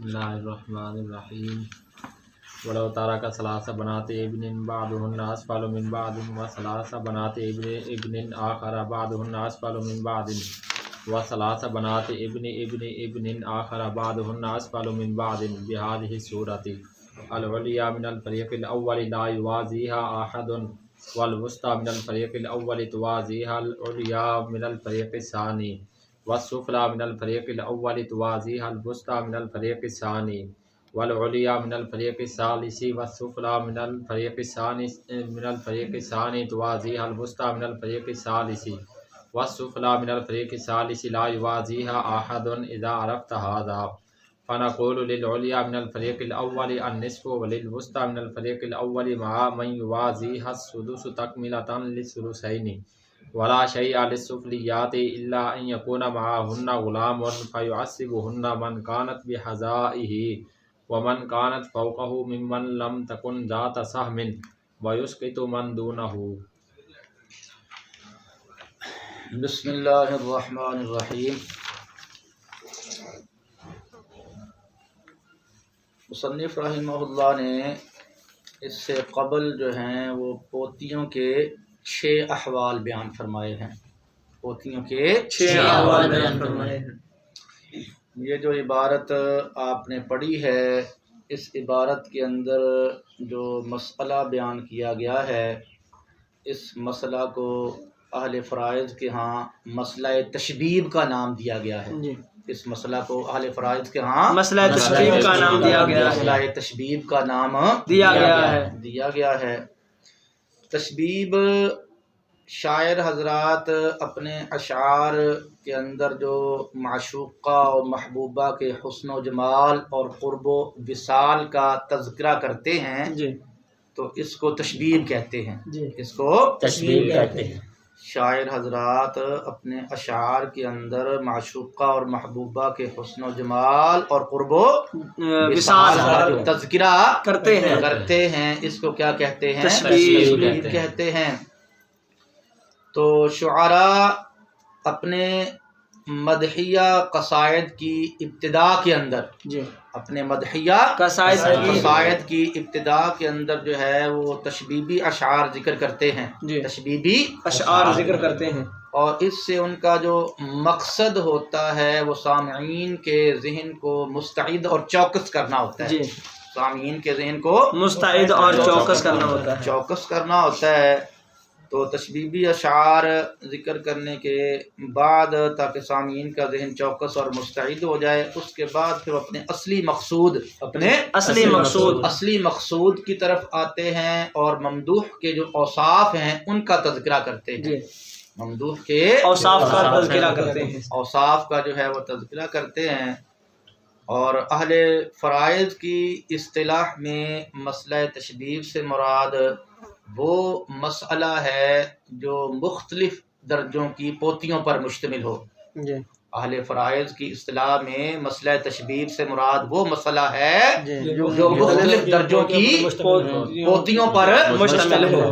Bismillahirrahmanirrahim. ولو ترك ثلاث بنات ابن بعضهن أسفل من بعض وثلاث بنات ابن آخر بعضهن أسفل من بعض وثلاث بنات ابن آخر بعضهن أسفل من بعض بهذه الصورة العليا من الفريق الأول لا يوازيها أحد والوسطى من الفريق الأول توازيها العليا من الفريق الثاني والسفلى من الفريق الأول توازيها الوسطى من الفريق الثاني والعليا من الفريق الثالث والسفلى من الفريق الثاني توازيها الوسطى من الفريق الثالث والسفلى من الفريق الثالث لا يوازيها أحد إذا عرفت هذا فنقول للعليا من الفريق الأول النصف وللوسطى من الفريق الأول مع من يوازيها السدس تكملة للثلثين ولا شيء للسفليات إلا أن يكون معهن غلام فيعصبهن من كانت بحذائه ومن كانت فوقه ممن لم تكن ذات سهم ويسقط من دونه. بسم اللہ الرحمن الرحیم. مصنف رحمہ اللہ نے اس سے قبل جو ہیں وہ پوتیوں کے 6 احوال بیان فرمائے ہیں. پوتیوں کے 6 احوال بیان فرمائے ہیں. یہ جو عبارت آپ نے پڑھی ہے، اس عبارت کے اندر جو مسئلہ بیان کیا گیا ہے، اس مسئلہ کو اہل فرائض کے ہاں مسئلہ تشبیب کا نام دیا گیا ہے. اس مسئلہ کو اہل فرائض کے ہاں مسئلہ تشبیب کا نام دیا گیا ہے. مسئلہ تشبیب کا نام دیا گیا ہے. تشبیب شاعر حضرات اپنے اشعار کے اندر جو معشوقہ اور محبوبہ کے حسن و جمال اور قرب و وصال کا تذکرہ کرتے ہیں تو اس کو تشبیب کہتے ہیں. اس کو تشبیب کہتے ہیں. شاعر حضرات اپنے اشعار کے اندر معشوقہ اور محبوبہ کے حسن و جمال اور قرب و وصال کا جو تذکرہ کرتے ہیں اس کو کیا کہتے ہیں؟ تشبیب کہتے ہیں. تو شعراء اپنے مدحیہ قصائد کی ابتدا کے اندر اپنے مدحیہ قصائد کی ابتدا کے اندر جو ہے وہ تشبیبی اشعار ذکر کرتے ہیں. تشبیبی اشعار ذکر کرتے ہیں اور اس سے ان کا جو مقصد ہوتا ہے وہ سامعین کے ذہن کو مستعد اور چوکس کرنا ہوتا ہے. سامعین کے ذہن کو مستعد اور چوکس کرنا ہوتا ہے. تو تشبیبی اشعار ذکر کرنے کے بعد تاکہ سامعین کا ذہن چوکس اور مستعد ہو جائے، اس کے بعد پھر اپنے اصلی مقصود کی طرف آتے ہیں اور ممدوح کے جو اوصاف ہیں ان کا تذکرہ کرتے ہیں. ممدوح کے اوصاف کا جو ہے وہ تذکرہ کرتے ہیں. اور اہل فرائض کی اصطلاح میں مسئلہ تشبیب سے مراد وہ مسئلہ ہے جو مختلف درجوں کی پوتیوں پر مشتمل ہو. اہل فرائض کی اصطلاح میں مسئلہ تشبیب سے مراد وہ مسئلہ ہے جو مختلف درجوں کی پوتیوں پر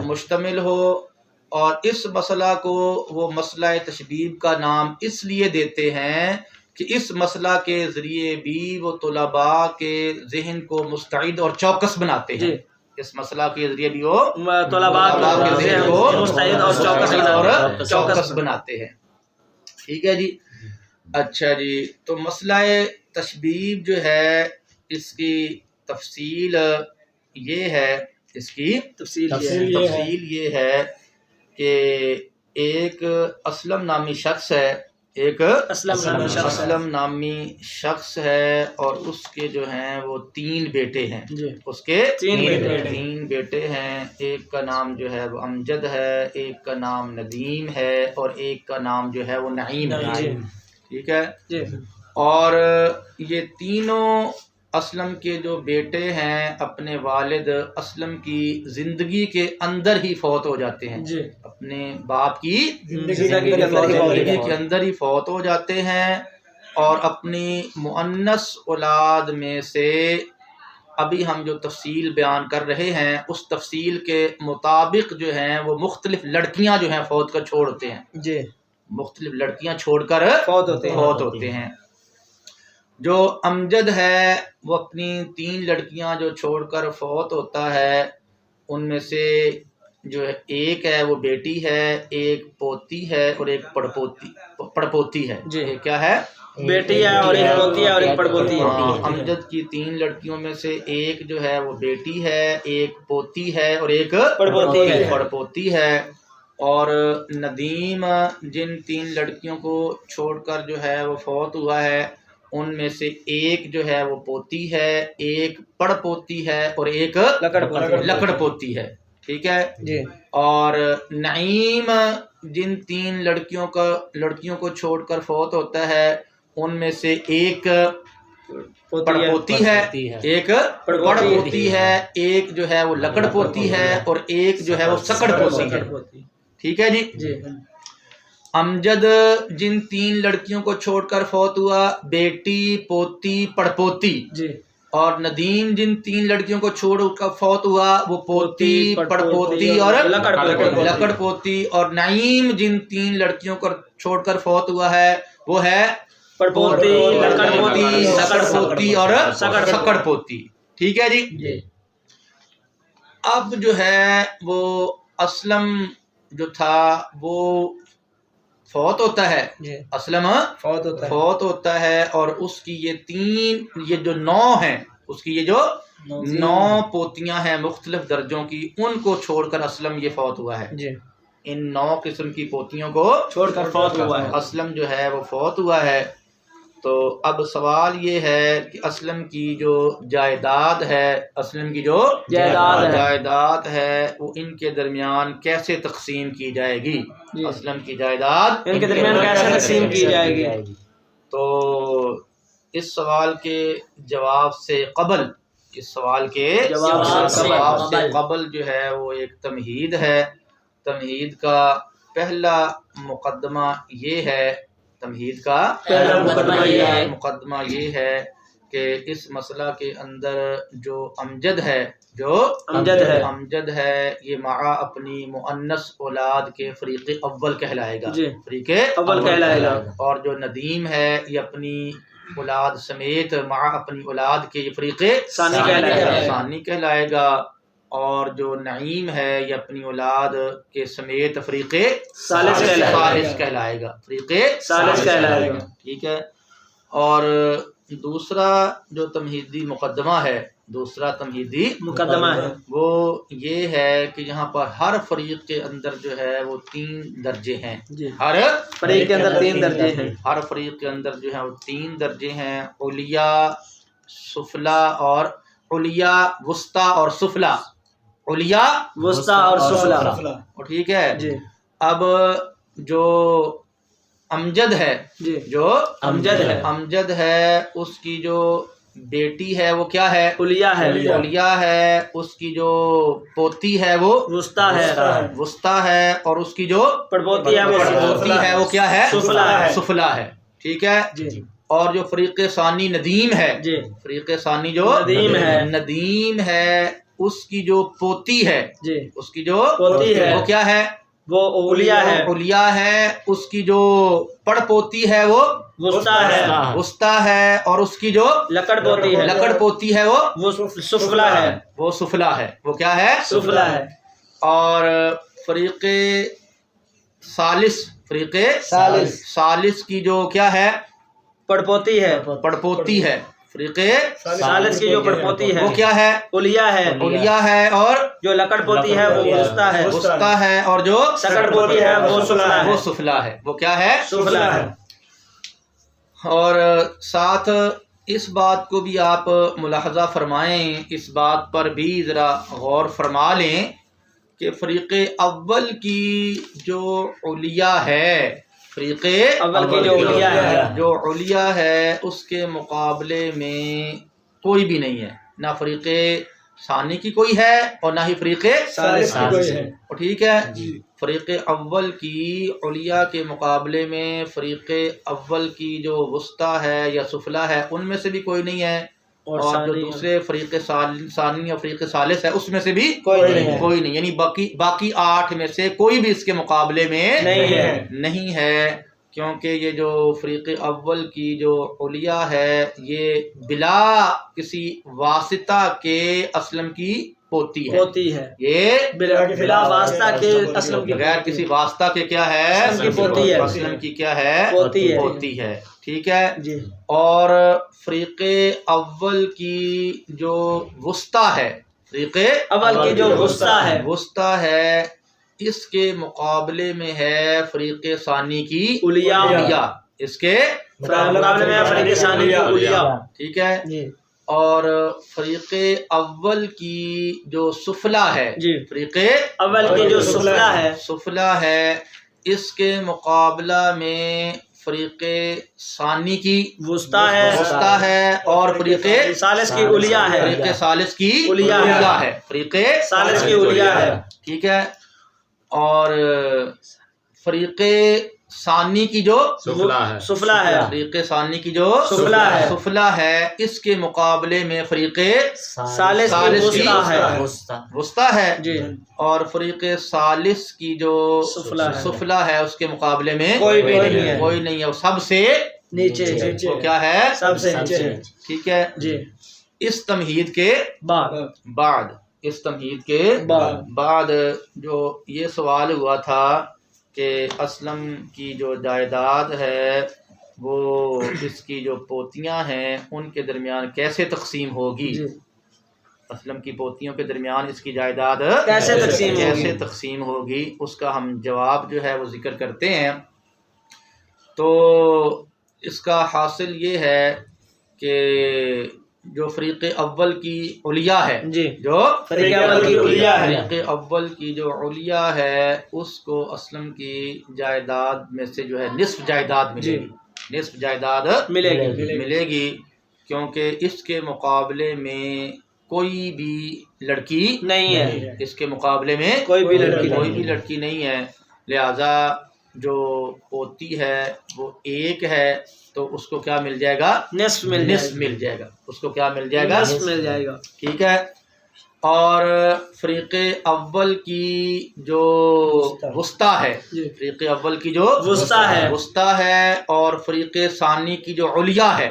مشتمل ہو. اور اس مسئلہ کو وہ مسئلہ تشبیب کا نام اس لیے دیتے ہیں کہ اس مسئلہ کے ذریعے بھی وہ طلباء کے ذہن کو مستعد اور چوکس بناتے ہیں. اس مسئلہ کے ذریعے بھی وہ طلباء کے ذہن کو مستعد اور چوکس بناتے ہیں. ٹھیک ہے جی. اچھا جی، تو مسئلہ تشبیب جو ہے اس کی تفصیل یہ ہے کہ ایک اسلم نامی شخص ہے اور اس کے جو ہیں وہ 3 بیٹے ہیں. اس کے 3 بیٹے ہیں. ایک کا نام جو ہے وہ امجد ہے، ایک کا نام ندیم ہے اور ایک کا نام جو ہے وہ نعیم ہے. ٹھیک ہے. اور یہ تینوں اسلم کے جو بیٹے ہیں اپنے والد اسلم کی زندگی کے اندر ہی فوت ہو جاتے ہیں. اپنے باپ کی زندگی کے اندر ہی فوت ہو جاتے ہیں اور اپنی مؤنث اولاد میں سے ابھی ہم جو تفصیل بیان کر رہے ہیں اس تفصیل کے مطابق جو ہیں وہ مختلف لڑکیاں جو ہیں فوت کر چھوڑتے ہیں. مختلف لڑکیاں چھوڑ کر فوت ہوتے ہیں. جو امجد ہے وہ اپنی 3 لڑکیاں جو چھوڑ کر فوت ہوتا ہے ان میں سے جو ایک ہے وہ بیٹی ہے، ایک پوتی ہے اور ایک پڑپوتی ہے۔ جی یہ کیا ہے؟ بیٹی ہے اور ایک پوتی ہے اور ایک پڑپوتی ہے۔ ہاں، امجد کی 3 لڑکیوں میں سے ایک جو ہے وہ بیٹی ہے، ایک پوتی ہے اور ایک پڑپوتی ہے۔ اور ندیم جن 3 لڑکیوں کو چھوڑ کر جو ہے وہ فوت ہوا ہے ان میں سے ایک جو ہے وہ پوتی ہے، ایک پڑپوتی ہے اور ایک لکڑ پوتی ہے، ٹھیک ہے جی۔ اور نعیم جن 3 لڑکیوں کو چھوڑ کر فوت ہوتا ہے ان میں سے ایک پڑپوتی ہے، ایک پڑپوتی ہے، ایک جو ہے وہ لکڑ پوتی ہے اور ایک جو ہے وہ سکڑ پوتی ہے، ٹھیک ہے جی۔ امجد جن 3 لڑکیوں کو چھوڑ کر فوت ہوا، بیٹی، پوتی، پڑپوتی، جی۔ اور ندیم جن 3 لڑکیوں کو چھوڑ کر فوت ہوا وہ پوتی، پڑپوتی اور لکڑ پوتی، اور نعیم جن 3 لڑکیوں کو چھوڑ کر فوت ہوا ہے وہ ہے پڑپوتی، لکڑ پوتی، لکڑ پوتی اور سکڑ پوتی، ٹھیک ہے جی۔ اب جو ہے وہ اسلم جو تھا وہ فوت ہوتا ہے، اسلم فوت ہوتا ہے اور اس کی یہ جو 9 ہیں، اس کی یہ جو 9 پوتیاں ہیں مختلف درجوں کی، ان کو چھوڑ کر اسلم یہ فوت ہوا ہے۔ ان 9 قسم کی پوتیوں کو چھوڑ کر فوت ہوا ہے، اسلم جو ہے وہ فوت ہوا ہے۔ تو اب سوال یہ ہے کہ اسلم کی جو جائیداد ہے، اسلم کی جو جائیداد ہے وہ ان کے درمیان کیسے تقسیم کی جائے گی؟ اسلم کی جائیداد ان کے درمیان کیسے تقسیم کی جائے گی؟ تو اس سوال کے جواب سے قبل، اس سوال کے جواب سے قبل جو ہے وہ ایک تمہید ہے۔ تمہید کا پہلا مقدمہ یہ ہے، تمہید کا مقدمہ یہ ہے کہ اس مسئلہ کے اندر جو امجد ہے یہ مع اپنی مؤنث اولاد کے فریق اول کہلائے گا، فریق اول کہلائے گا، اور جو ندیم ہے یہ اپنی اولاد سمیت مع اپنی اولاد کے یہ فریق ثانی کہلائے گا، اور جو نعیم ہے یہ اپنی اولاد کے سمیت فریق ثالث کہلائے گا، فریق ثالث کہلائے گا، ٹھیک ہے۔ اور دوسرا جو تمہیدی مقدمہ ہے، وہ یہ ہے کہ یہاں پر ہر فریق کے اندر جو ہے وہ 3 درجے ہیں، ہر فریق کے اندر 3 درجے ہیں، ہر فریق کے اندر جو ہے وہ 3 درجے ہیں، علیا، سفلا اور علیا، وسطی اور سفلا، علیا، وسطی اور سفلا، ٹھیک ہے جی۔ اب جو امجد ہے اس کی جو بیٹی ہے وہ کیا ہے؟ علیا ہے، اس کی جو پوتی ہے وہ وسطی ہے، اور اس کی جو پڑپوتی ہے وہ کیا ہے؟ سفلا ہے، ٹھیک ہے جی۔ اور جو فریق ثانی ندیم ہے، فریق ثانی جو ندیم ہے اس کی جو پوتی ہے، اس کی جو وہ کیا ہے؟ وہ علیا ہے، اس کی جو پڑپوتی ہے وہ وسطی ہے، اور اس کی جو لکڑ پوتی ہے وہ سفلا ہے، وہ کیا ہے؟ سفلا ہے۔ اور فریق ثالث کی جو کیا ہے؟ پڑپوتی ہے، فریق ثالث کی جو پڑپوتی ہے وہ کیا ہے؟ علیا ہے، اور جو لکڑ پوتی ہے وہ وسطی ہے، اور جو سکڑ پوتی ہے وہ سفلا ہے، وہ کیا ہے؟ سفلا ہے۔ اور ساتھ اس بات کو بھی آپ ملاحظہ فرمائیں، اس بات پر بھی ذرا غور فرما لیں کہ فریق اول کی جو علیا ہے، فریق اول کی جو علیا ہے اس کے مقابلے میں کوئی بھی نہیں ہے، نہ فریق ثانی کی کوئی ہے اور نہ ہی فریق ثالث کی کوئی ہے، ٹھیک ہے۔ فریق اول کی علیا کے مقابلے میں فریق اول کی جو وسطی ہے یا سفلا ہے ان میں سے بھی کوئی نہیں ہے، اور جو دوسرے فریق ثانی یا فریق ثالث ہے اس میں سے بھی کوئی نہیں، یعنی باقی 8 میں سے کوئی بھی اس کے مقابلے میں نہیں ہے۔ کیونکہ یہ جو فریق اول کی جو علیا ہے یہ بلا کسی واسطہ کے اسلم کی پوتی ہے، یہ بلا واسطہ کے اسلم کی بغیر کسی واسطہ کے کیا ہے، اسلم کی پوتی ہے، اسلم کی کیا ہے، پوتی ہے، ٹھیک ہے جی۔ اور فریق اول کی جو وسطی ہے، فریق اول کی جو وسطی ہے، اس کے مقابلے میں ہے فریق ثانی کی علیا، اس کے مقابلے میں فریق ثانی کی علیا، ٹھیک ہے جی۔ اور فریق اول کی جو سفلا ہے، جی، فریق اول کی جو سفلا ہے، اس کے مقابلہ میں فریق ثانی کی وسطی ہے اور فریق ثالث کی علیا ہے، فریق ثالث کی علیا ہے، فریق ثالث کی علیا ہے، ٹھیک ہے۔ اور فریق ثانی کی جو سفلا ہے، فریق ثانی کی جو سفلا ہے، اس کے مقابلے میں فریق ثالث کی وسطی ہے، جی۔ اور فریق ثالث کی جو سفلا ہے اس کے مقابلے میں کوئی نہیں ہے، وہ سب سے نیچے، وہ کیا ہے، سب سے نیچے، ٹھیک ہے جی۔ اس تمہید کے بعد اس تمہید کے بعد جو یہ سوال ہوا تھا کہ اسلم کی جو جائیداد ہے وہ اس کی جو پوتیاں ہیں ان کے درمیان کیسے تقسیم ہوگی، اسلم کی پوتیوں کے درمیان اس کی جائیداد کیسے تقسیم ہوگی، اس کا ہم جواب جو ہے وہ ذکر کرتے ہیں۔ تو اس کا حاصل یہ ہے کہ جو فریق اول کی علیا ہے، جو فریق اول کی علیا ہے، فریق اول کی جو علیا ہے اس کو اسلم کی جائیداد میں سے جو ہے نصف جائیداد ملے گی، نصف جائیداد ملے گی، کیونکہ اس کے مقابلے میں کوئی بھی لڑکی نہیں ہے، اس کے مقابلے میں کوئی بھی لڑکی نہیں ہے، لہذا جو پوتی ہے وہ ایک ہے تو اس کو کیا مل جائے گا، نصف مل جائے گا، اس کو کیا مل جائے گا، نصف مل جائے گا، ٹھیک ہے۔ اور فریق اول کی جو وسطی ہے، فریق اول کی جو وسطی ہے اور فریق ثانی کی جو علیا ہے،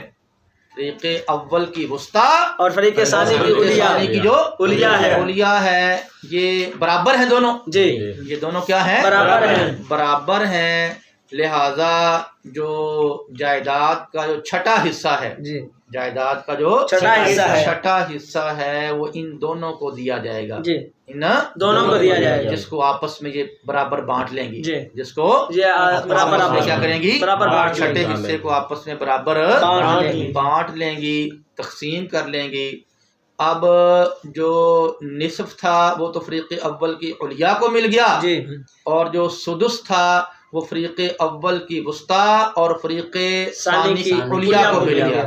فریق اول کی وسطی اور فریق ثانی کی جو علیا ہے یہ برابر ہیں دونوں، جی، یہ دونوں کیا ہیں، برابر ہیں، لہذا جو جائیداد کا جو چھٹا حصہ ہے، جائیداد کا جو چھٹا حصہ ہے وہ ان دونوں کو دیا جائے گا، ان دونوں کو دیا جائے گا، جس کو آپس میں یہ برابر بانٹ لیں گی، جس کو برابر کیا کریں گی، چھٹے حصے کو آپس میں برابر بانٹ لیں گی، تقسیم کر لیں گی۔ اب جو نصف تھا وہ تو فریق اول کی علیا کو مل گیا، اور جو سدس تھا وہ فریق اول کی وسطی اور فریق ثانی کی علیا کو مل گیا۔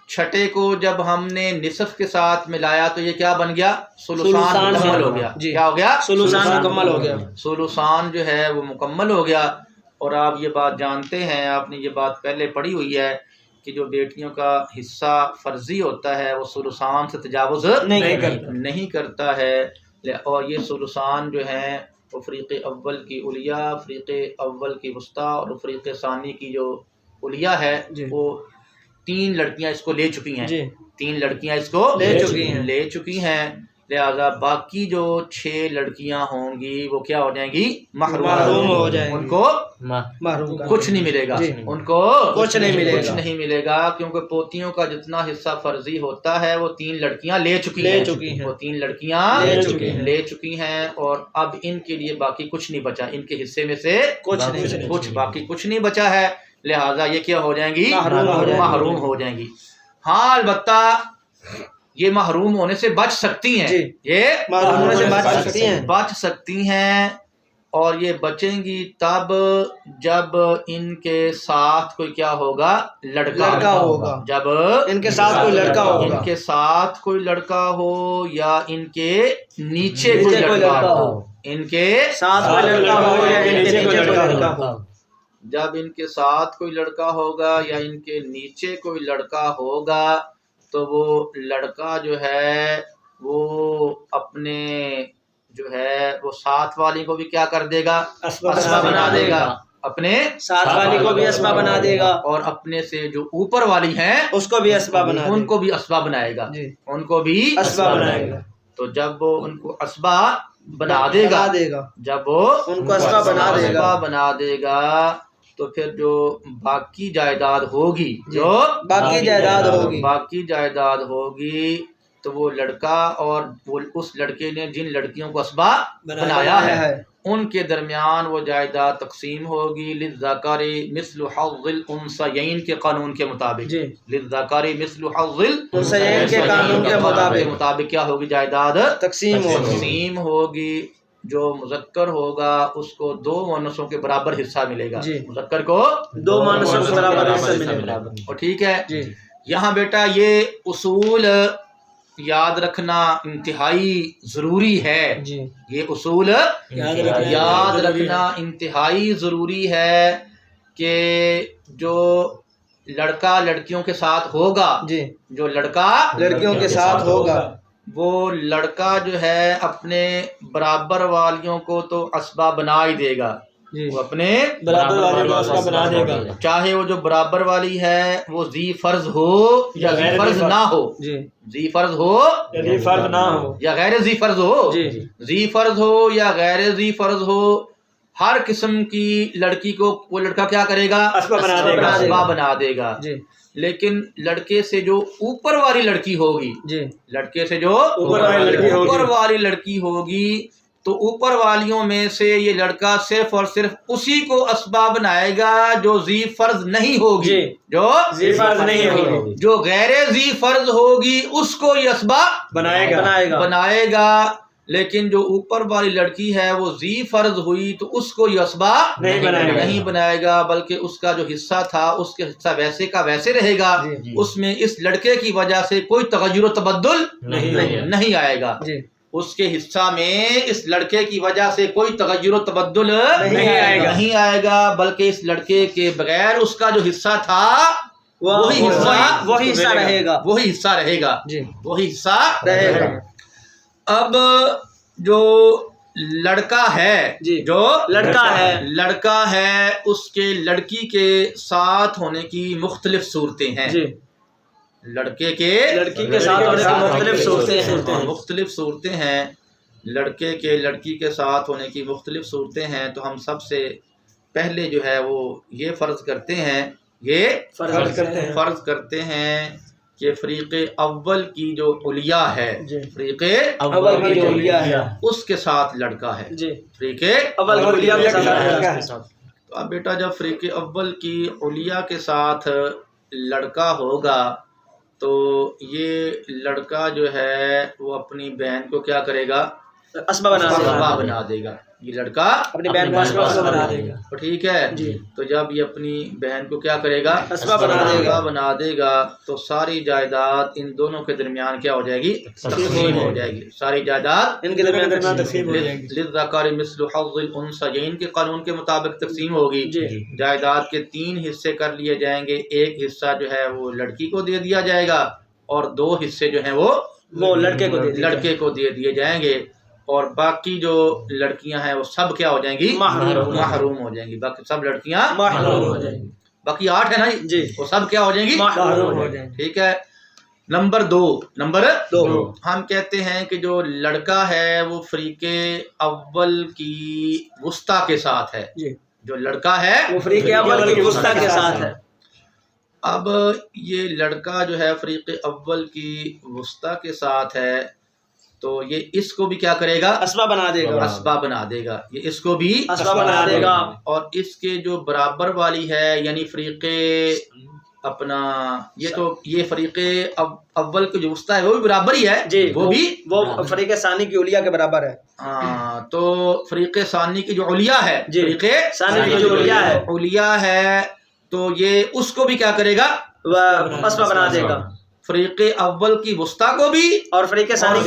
چھٹے کو جب ہم نے نصف کے ساتھ ملایا تو یہ کیا بن گیا، ثلثان مکمل ہو گیا، کیا ہو گیا، ثلثان مکمل ہو گیا، ثلثان جو ہے وہ مکمل ہو گیا۔ اور آپ یہ بات جانتے ہیں، آپ نے یہ بات پہلے پڑھی ہوئی ہے کہ جو بیٹیوں کا حصہ فرضی ہوتا ہے وہ ثلثان سے تجاوز نہیں کرتا ہے، اور یہ ثلثان جو ہیں وہ فریق اول کی علیا، فریق اول کی وسطی اور فریق ثانی کی جو علیا ہے وہ 3 لڑکیاں اس کو لے چکی ہیں، 3 لڑکیاں اس کو لے چکی ہیں، لہذا باقی جو 6 لڑکیاں ہوں گی وہ کیا ہو جائیں گی، محروم ہو جائیں گی، ان کو کچھ نہیں ملے گا، ان کو کچھ نہیں ملے گا، کیونکہ پوتیوں کا جتنا حصہ فرضی ہوتا ہے وہ 3 لڑکیاں لے چکی ہیں، وہ 3 لڑکیاں لے چکی ہیں، اور اب ان کے لیے باقی کچھ نہیں بچا، ان کے حصے میں سے باقی کچھ نہیں بچا ہے، لہذا یہ کیا ہو جائیں گی، محروم ہو جائیں گی۔ ہاں البتہ یہ محروم ہونے سے بچ سکتی ہیں، یہ محروم ہونے سے بچ سکتی ہیں، اور یہ بچیں گی تب جب ان کے ساتھ کوئی کیا ہوگا، لڑکا ہوگا، جب ان کے ساتھ کوئی لڑکا ہو یا ان کے نیچے کوئی لڑکا ہو، ان کے ساتھ کوئی لڑکا ہو یا ان کے نیچے کوئی لڑکا ہو، جب ان کے ساتھ کوئی لڑکا ہوگا یا ان کے نیچے کوئی لڑکا ہوگا تو وہ لڑکا جو ہے وہ اپنے جو ہے وہ ساتھ والی کو بھی کیا کر دے گا، اسبہ بنا دے گا، اپنے ساتھ والی کو بھی اسبا بنا دے گا اور اپنے سے جو اوپر والی ہیں اس کو بھی اسبا بنا دے ان گا کو بھی اسبا بنائے گا، جی ان کو بھی اسبا بنائے گا تو جب وہ ان کو اسبا بنا دے گا، جب وہ ان کو اسبا بنا دے گا اسبا بنا دے گا تو پھر جو باقی جائیداد ہوگی، جو باقی جائیداد ہوگی باقی جائیداد ہوگی تو وہ لڑکا اور وہ اس لڑکے نے جن لڑکیوں کو اسبا بنایا ہے ان کے درمیان وہ جائیداد تقسیم ہوگی للذکر مثل حظ الانثیین کے قانون کے مطابق، جی للذکر مثل حظ الانثیین کے قانون کے مطابق کیا ہوگی؟ جائیداد تقسیم ہوگی تقسیم ہوگی۔ جو مذکر ہوگا اس کو 2 مؤنثوں کے برابر حصہ ملے گا، جی مذکر کو 2 مؤنثوں کے برابر حصہ ملے گا اور ٹھیک ہے جی یہاں بیٹا یہ اصول یاد رکھنا انتہائی ضروری ہے، جی یہ اصول یاد رکھنا انتہائی ضروری ہے کہ جو لڑکا لڑکیوں کے ساتھ ہوگا، جی جو لڑکا لڑکیوں کے ساتھ ہوگا وہ لڑکا جو ہے اپنے برابر والیوں کو تو اسبا بنا ہی دے گا، جی وہ اپنے برابر والی کو اسبا بنا دے گا چاہے وہ جو برابر والی ہے وہ ذی فرض ہو یا ذی فرض نہ ہو، جی ذی فرض ہو یعنی فرض نہ ہو یا غیر ذی فرض ہو، جی ذی فرض ہو یا غیر ذی فرض ہو، ہر قسم کی لڑکی کو وہ لڑکا کیا کرے گا؟ اسبا بنا دے گا اسبا بنا دے گا۔ جی لیکن لڑکے سے جو اوپر والی لڑکی ہوگی، جی لڑکے سے جو اوپر والی لڑکی ہوگی، اوپر والی لڑکی ہوگی تو اوپر والیوں میں سے یہ لڑکا صرف اور صرف اسی کو اسبا بنائے گا جو ذی فرض نہیں ہوگی، جی جو ذی فرض نہیں ہوگی، جو غیر ذی فرض ہوگی اس کو یہ اسبا بنائے گا، لیکن جو اوپر والی لڑکی ہے وہ ذی فرض ہوئی تو اس کو یہ اسبا نہیں بنائے گا، بلکہ اس کا جو حصہ تھا اس کے حصہ ویسے کا ویسے رہے گا، اس میں اس لڑکے کی وجہ سے کوئی تغیر و تبدل نہیں آئے گا، جی اس کے حصہ میں اس لڑکے کی وجہ سے کوئی تغیر و تبدل نہیں آئے گا، بلکہ اس لڑکے کے بغیر اس کا جو حصہ تھا وہی حصہ رہے گا، وہی حصہ رہے گا، جی وہی حصہ رہے گا۔ اب جو لڑکا ہے، جی جو لڑکا ہے اس کے لڑکی کے ساتھ ہونے کی مختلف صورتیں ہیں، جی لڑکی کے ساتھ ہونے کی مختلف صورتیں ہیں، مختلف صورتیں ہیں، لڑکے کے لڑکی کے ساتھ ہونے کی مختلف صورتیں ہیں، تو ہم سب سے پہلے جو ہے وہ یہ فرض کرتے ہیں کہ فریق اول کی جو علیاء ہے، فریق اول کی جو علیاء ہے اس کے ساتھ لڑکا ہے، جی فریق اول کی علیاء کے ساتھ تو اب بیٹا جب فریق اول کی علیاء کے ساتھ لڑکا ہوگا تو یہ لڑکا جو ہے وہ اپنی بہن کو کیا کرے گا؟ اسبا بنا دے گا، یہ لڑکا اپنی بہن کو اسبا بنا دے گا، تو ٹھیک ہے جی تو جب یہ اپنی بہن کو کیا کرے گا؟ اسبا بنا دے گا تو ساری جائیداد ان دونوں کے درمیان کیا ہو جائے گی؟ تقسیم ہو جائے گی، ساری جائیداد ان کے درمیان تقسیم ہو جائے گی، للذکر مثل حظ الانثیین کے قانون کے مطابق تقسیم ہوگی، جائیداد کے 3 حصے کر لیے جائیں گے، ایک حصہ جو ہے وہ لڑکی کو دے دیا جائے گا اور 2 حصے جو ہیں وہ لڑکے کو دے دیے جائیں گے، اور باقی جو لڑکیاں ہیں وہ سب کیا ہو جائیں گی؟ محروم ہو جائیں گی، باقی سب لڑکیاں محروم ہو جائیں گی، باقی 8 ہے نا جی وہ سب کیا ہو جائیں گی؟ محروم ہو جائیں گی۔ ٹھیک ہے۔ نمبر 2 ہم کہتے ہیں کہ جو لڑکا ہے وہ فریق اول کی وسطی کے ساتھ ہے، جی جو لڑکا ہے وہ فریق اول کی وسطی کے ساتھ ہے۔ اب یہ لڑکا جو ہے فریق اول کی وسطی کے ساتھ ہے تو یہ اس کو بھی کیا کرے گا؟ اسبا بنا دے گا، اسبا بنا دے گا، یہ اس کو بھی اسبا بنا دے گا، اور اس کے جو برابر والی ہے یعنی فریق اپنا یہ فریق اول کی جو وسطی ہے وہ بھی برابر ہی ہے، جی وہ فریق ثانی کی علیاء کے برابر ہے، ہاں تو فریق ثانی کی جو علیاء ہے، فریق ثانی کی جو علیاء ہے تو یہ اس کو بھی کیا کرے گا؟ اسبا بنا دے گا، فریق اول کی وسطی کو بھی اور فریق ثانی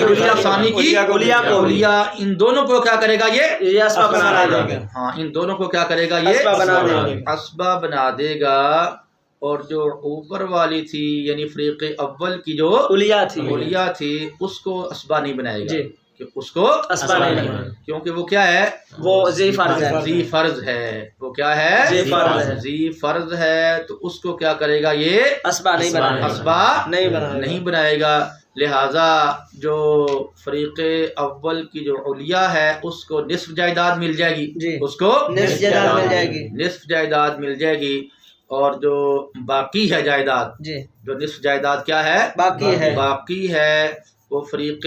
کی علیاء ان دونوں کو کیا کرے گا؟ یہ اسبا بنا دے گا، ہاں ان دونوں کو کیا کرے گا؟ یہ اسبا بنا دے گا، اور جو اوپر والی تھی یعنی فریق اول کی جو علیاء تھی اس کو اسبا نہیں بنائے گا، کہ اس کو اسبا نہیں لگانا، کیونکہ وہ کیا ہے، وہ ذی فرض ہے، ذی فرض ہے، وہ کیا ہے، ذی فرض ہے، ذی فرض ہے، تو اس کو کیا کرے گا، یہ اسبا نہیں بنائے گا، اسبا نہیں بنائے گا، نہیں بنائے گا۔ لہذا جو فریق اول کی جو علیہ ہے اس کو نصف جائیداد مل جائے گی، جی، اس کو نصف جائیداد مل جائے گی، نصف جائیداد مل جائے گی، اور جو باقی ہے جائیداد، جی، جو نصف جائیداد کیا ہے، باقی ہے وہ فریق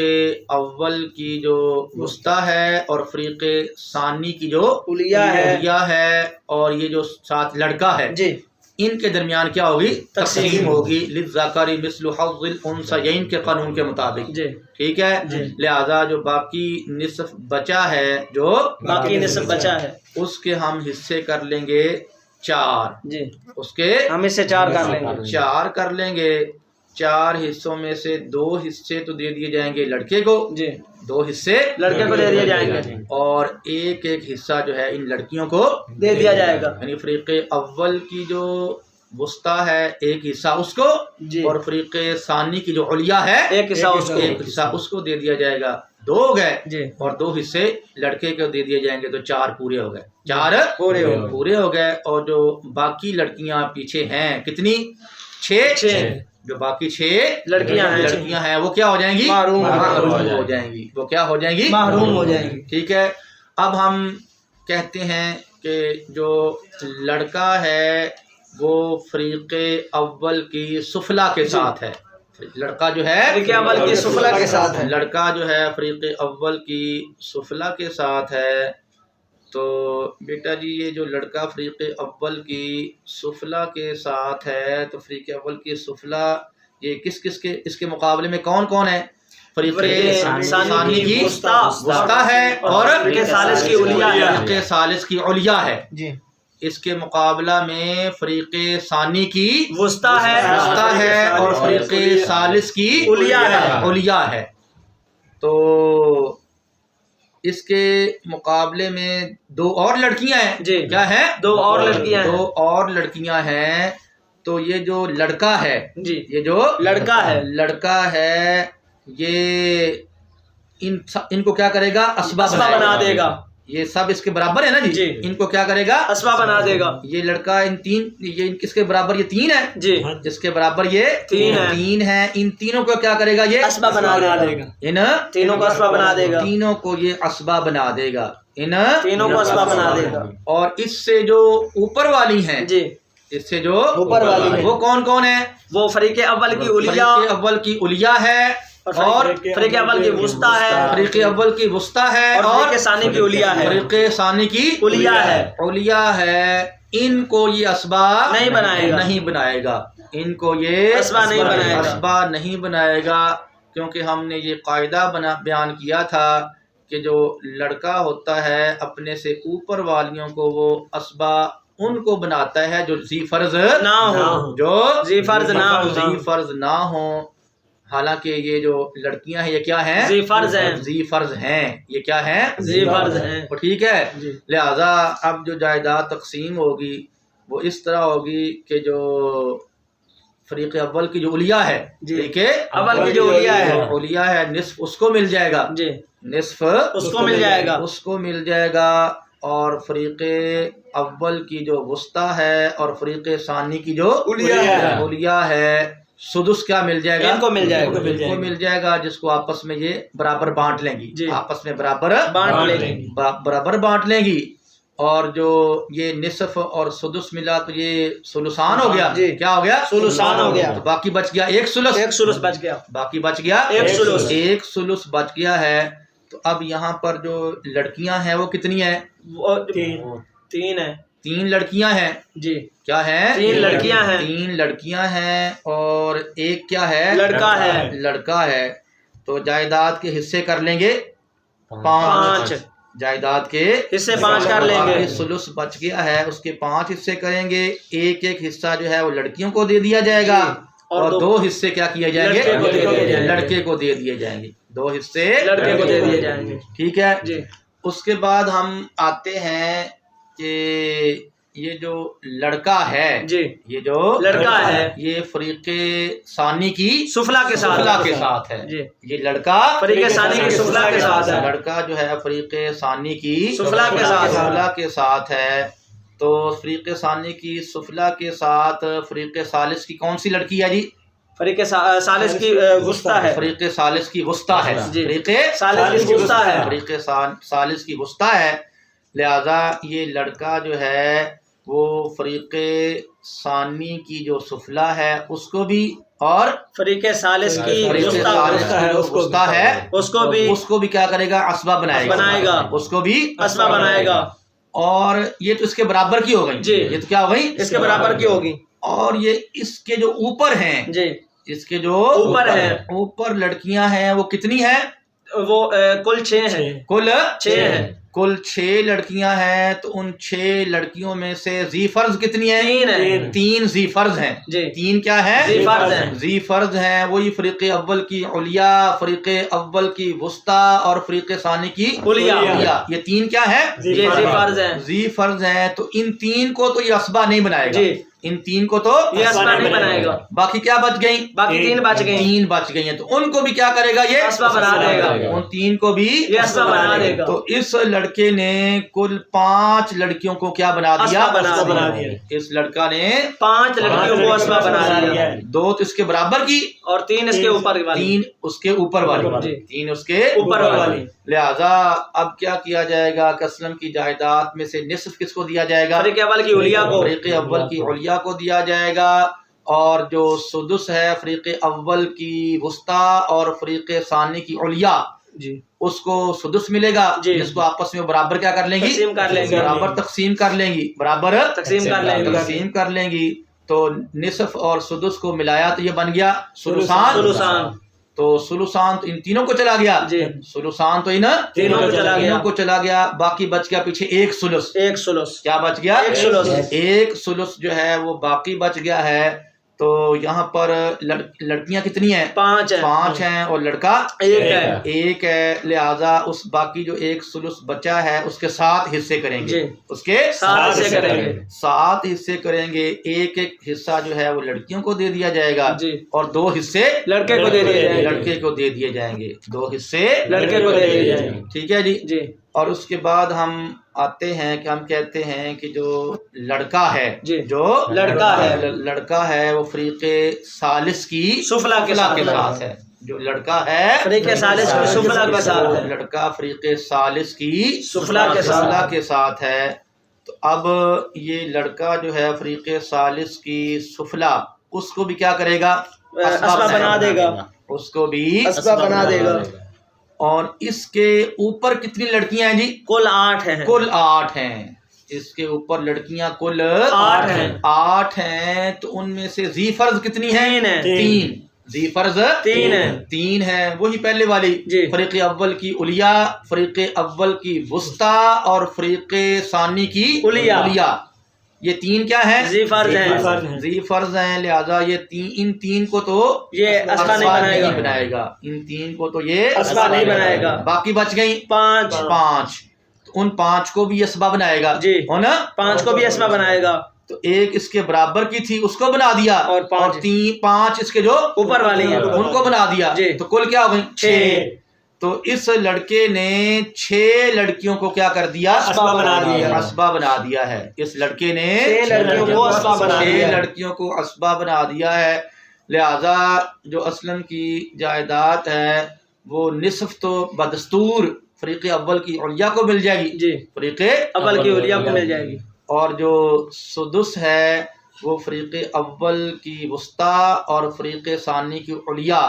اول کی جو وسطی ہے اور فریق ثانی کی جو علیہ ہے، اور یہ جو ساتھ لڑکا ہے، جی، ان کے درمیان کیا ہوگی، تقسیم تقسیم ہوگی، للذکر مثل حظ الانثیین کے قانون کے مطابق، جی، ٹھیک ہے، جی، لہذا جو باقی نصف بچا ہے، جو باقی نصف بچا ہے، اس کے ہم حصے کر لیں گے 4، جی، اس کے ہم اس سے 4 کر لیں گے، 4 کر لیں گے، 4 حصوں میں سے 2 حصے تو دے دیے جائیں گے لڑکے کو، جی، 2 حصے لڑکے کو دے دیے جائیں گے، اور ایک حصہ جو ہے ان لڑکیوں کو دے دیا جائے گا، یعنی فریق اول کی جو وسطی ہے ایک حصہ اس کو، جی، اور فریق ثانی کی جو علیہ ہے ایک حصہ اس کو، ایک حصہ اس کو دے دیا جائے گا، 2 ہو گئے، جی، اور 2 حصے لڑکے کو دے دیے جائیں گے، تو 4 پورے ہو گئے، 4 پورے ہو گئے، اور جو باقی لڑکیاں پیچھے ہیں کتنی، 6، جو باقی 6 لڑکیاں ہیں وہ کیا ہو جائیں گی، محروم ہو جائیں گی، وہ کیا ہو جائیں گی، محروم ہو جائیں گی، ٹھیک ہے۔ اب ہم کہتے ہیں کہ جو لڑکا ہے وہ فریق اول کی سفلا کے ساتھ ہے، لڑکا جو ہے فریق اول کی سفلا کے ساتھ ہے، لڑکا جو ہے فریق اول کی سفلا کے ساتھ ہے، تو بیٹا جی یہ جو لڑکا فریق اول کی سفلا کے ساتھ ہے، تو فریق اول کی سفلا یہ کس کس کے، اس کے مقابلے میں کون کون ہے، فریق ثانی کی وسطی ہے، اور فریق ثالث کی علیہ ہے، فریق ثالث کی علیہ ہے، جی، اس کے مقابلہ میں فریق ثانی کی وسطی ہے اور فریق ثالث کی علیہ ہے، تو اس کے مقابلے میں 2 اور لڑکیاں ہیں، جی، کیا ہے، 2 اور لڑکیاں ہیں، 2 اور لڑکیاں ہیں، تو یہ جو لڑکا ہے، جی، یہ جو لڑکا ہے یہ ان کو کیا کرے گا، اسبا بنا دے گا، یہ سب اس کے برابر ہے نا جی، ان کو کیا کرے گا، اسبا بنا دے گا، یہ لڑکا یہ کس کے برابر، یہ 3 ہے جی، جس کے برابر یہ 3 ہے، ان تینوں کو کیا کرے گا، یہ اسبا بنا دے گا، ان تینوں کو اسبا بنا دے گا، تینوں کو یہ اسبا بنا دے گا، ان تینوں کو اسبا بنا دے گا، اور اس سے جو اوپر والی ہیں، جی، اس سے جو اوپر والی ہیں، وہ کون کون ہیں، وہ فریق اول کی علیہ، فریق اول کی علیہ ہے، اور فریق اول کی وسطی ہے، فریق اول کی وسطی ہے، اور فریق ثانی کی علیہ ہے، فریق ثانی کی علیہ ہے، ان کو یہ اسبا نہیں بنائے گا، ان کو یہ اسبا نہیں بنائے گا، کیونکہ ہم نے یہ قاعدہ بیان کیا تھا کہ جو لڑکا ہوتا ہے اپنے سے اوپر والیوں کو وہ اسبا ان کو بناتا ہے جو ذی فرض نہ ہو، جو ذی فرض نہ ہو، حالانکہ یہ جو لڑکیاں ہیں یہ کیا ہیں، ذی فرض ہیں، یہ کیا ہیں، ذی فرض ہیں، ٹھیک ہے، لہذا اب جو جائیداد تقسیم ہوگی وہ اس طرح ہوگی کہ جو فریق اول کی جو علیہ ہے، فریق اول کی جو علیہ ہے نصف اس کو مل جائے گا، نصف اس کو مل جائے گا، اور فریق اول کی جو وسطی ہے اور فریق ثانی کی جو علیہ ہے سدس کیا مل جائے گا، ان کو مل جائے گا، جس کو آپس میں یہ برابر بانٹ لیں گی، آپس میں برابر بانٹ لیں گی، اور جو یہ نصف اور سدس ملا تو یہ سلسان ہو گیا، کیا ہو گیا، سلسان ہو گیا، تو باقی بچ گیا ایک سلس بچ گیا، باقی بچ گیا ایک سلس بچ گیا ہے، تو اب یہاں پر جو لڑکیاں ہیں وہ کتنی ہیں، 3 ہیں، 3 لڑکیاں ہیں، جی، کیا ہے، 3 لڑکیاں ہیں، اور ایک کیا ہے، لڑکا ہے، تو جائیداد کے حصے کر لیں گے 5، جائیداد کے حصے 5 کر لیں گے، سلس بچ گیا ہے اس کے 5 حصے کریں گے، ایک حصہ جو ہے وہ لڑکیوں کو دے دیا جائے گا، اور 2 حصے کیا کیے جائیں گے، لڑکے کو دے دیے جائیں گے، 2 حصے لڑکے کو دے دیے جائیں گے، ٹھیک ہے، اس کے بعد ہم آتے ہیں کہ یہ جو لڑکا ہے جی یہ جو لڑکا ہے یہ فریق ثانی کی سفلا کے ساتھ ہے جی یہ لڑکا فریق ثانی کی سفلا کے ساتھ ہے لڑکا جو ہے فریق ثانی کی سفلا کے ساتھ ہے تو فریق ثانی کی سفلا کے ساتھ فریق ثالث کی کون سی لڑکی ہے جی فریق ثالث کی وسطی ہے فریق ثالث کی وسطی ہے جی فریق ثالث کی وسطی ہے فریق ثالث کی وسطی ہے لہذا یہ لڑکا جو ہے وہ فریق ثانی کی جو سفلا ہے اس کو بھی اور فریق ثالث کی فریق ثالث کی جو وسطی ہے اس کو بھی کیا کرے گا اسباب بنائے گا اس کو بھی اسباب بنائے گا اور یہ تو اس کے برابر کی ہو گئی جی یہ تو کیا ہو گئی اس کے برابر کی ہوگی اور یہ اس کے جو اوپر ہیں جی اس کے جو اوپر ہیں اوپر لڑکیاں ہیں وہ کتنی ہیں وہ کل 6 ہیں کل 6 ہیں کل 6 لڑکیاں ہیں تو ان 6 لڑکیوں میں سے ذی فرض کتنی ہیں 3 ہیں 3 ذی فرض ہیں جی 3 کیا ہے ذی فرض ہیں ذی فرض ہیں وہی فریق اول کی علیا فریق اول کی وسطی اور فریق ثانی کی علیا یہ 3 کیا ہے یہ ذی فرض ہیں ذی فرض ہیں تو ان 3 کو تو یہ اسبا نہیں بنائے گا جی ان 3 کو تو یہ اسبا نہیں بنائے گا باقی کیا بچ گئیں باقی 3 بچ گئیں 3 بچ گئی ہیں تو ان کو بھی کیا کرے گا یہ اسبا بنا دے گا ان 3 کو بھی یہ اسبا بنا دے گا تو اس لڑکے نے کل 5 لڑکیوں کو کیا بنا دیا اسبا بنا دیا اس لڑکا نے 5 لڑکیوں کو اسبا بنا دیا 2 تو اس کے برابر کی اور 3 اس کے اوپر والی 3 اس کے اوپر والی جی 3 اس کے اوپر والی لہذا اب کیا کیا جائے گا کہ اسلم کی جائیداد میں سے نصف کس کو دیا جائے گا فریق اول کی علیا کو فریق اول کی علیا کو دیا جائے گا اور جو سدس ہے فریق اول کی وسطی اور فریق ثانی کی علیا جی اس کو سدس ملے گا جی جس کو آپس میں برابر کیا کر لیں گی تقسیم کر لیں گی برابر تقسیم کر لیں گی برابر تقسیم کر لیں گی تو نصف اور سدس کو ملایا تو یہ بن گیا سلوسان تو سلوسان تو ان تینوں کو چلا گیا جی سلوسان تو ان تینوں کو چلا گیا باقی بچ گیا پیچھے ایک سلس کیا بچ گیا ایک سلس جو ہے وہ باقی بچ گیا ہے تو یہاں پر لڑکیاں کتنی ہیں 5 ہیں اور لڑکا ایک ہے لہذا اس باقی جو ایک سلس بچا ہے اس کے 7 حصے کریں گے اس کے 7 حصے کریں گے ایک حصہ جو ہے وہ لڑکیوں کو دے دیا جائے گا اور 2 حصے لڑکے کو دے دیے جائیں گے 2 حصے لڑکے کو دے دیے جائیں گے ٹھیک ہے جی اور اس کے بعد ہم آتے ہیں کہ ہم کہتے ہیں کہ جو لڑکا ہے وہ فریق ثالث کی سفلا کے ساتھ ہے جو لڑکا ہے فریق ثالث کی سفلا کے ساتھ ہے لڑکا فریق ثالث کی سفلا کے ساتھ ہے تو اب یہ لڑکا جو ہے فریق ثالث کی سفلا اس کو بھی کیا کرے گا اسبا بنا دے گا اس کو بھی اسبا بنا دے گا اور اس کے اوپر کتنی لڑکیاں ہیں جی کل 8 ہیں کل 8 ہیں اس کے اوپر لڑکیاں کل 8 ہیں تو ان میں سے ذی فرض کتنی ہیں 3 ذی فرض 3 ہے وہی پہلے والی فریق اول کی علیا فریق اول کی وسطی اور فریق ثانی کی علیا یہ 3 کیا ہے ذی فرض ہیں لہذا یہ ان 3 کو تو یہ اسبا نہیں بنائے گا ان 3 کو تو یہ اسبا نہیں بنائے گا باقی بچ گئی 5 ان 5 کو بھی اسبا بنائے گا جی ہے نا 5 کو بھی اسبا بنائے گا تو ایک اس کے برابر کی تھی اس کو بنا دیا اور 5 اس کے جو اوپر والی ہیں ان کو بنا دیا تو کل کیا ہو گئی 6 تو اس لڑکے نے 6 لڑکیوں کو کیا کر دیا اسبا بنا دیا ہے اس لڑکے نے 6 لڑکیوں کو اسبا بنا دیا ہے لہذا جو اسلم کی جائیداد ہے وہ نصف تو بدستور فریق اول کی علیا کو مل جائے گی فریق اول کی علیا کو مل جائے گی اور جو سدس ہے وہ فریق اول کی وسطی اور فریق ثانی کی علیا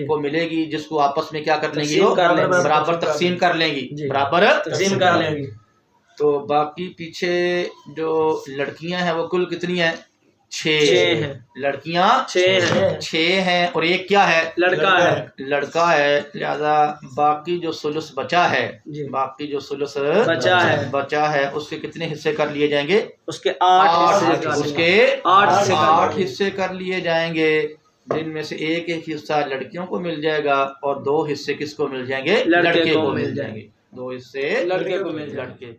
کو ملے گی جس کو آپس میں کیا کر لیں گی برابر تقسیم کر لیں گی تو باقی پیچھے جو لڑکیاں ہیں وہ کل کتنی ہیں 6 لڑکیاں 6 ہیں اور ایک کیا ہے لڑکا ہے لہذا باقی جو ثلث بچا ہے بچا ہے اس کے کتنے حصے کر لیے جائیں گے اس کے 8 حصے کر لیے جائیں گے جن میں سے ایک حصہ لڑکیوں کو مل جائے گا اور 2 حصے کس کو مل جائیں گے لڑکے کو مل جائیں گے 2 حصے لڑکے کو مل جائیں گے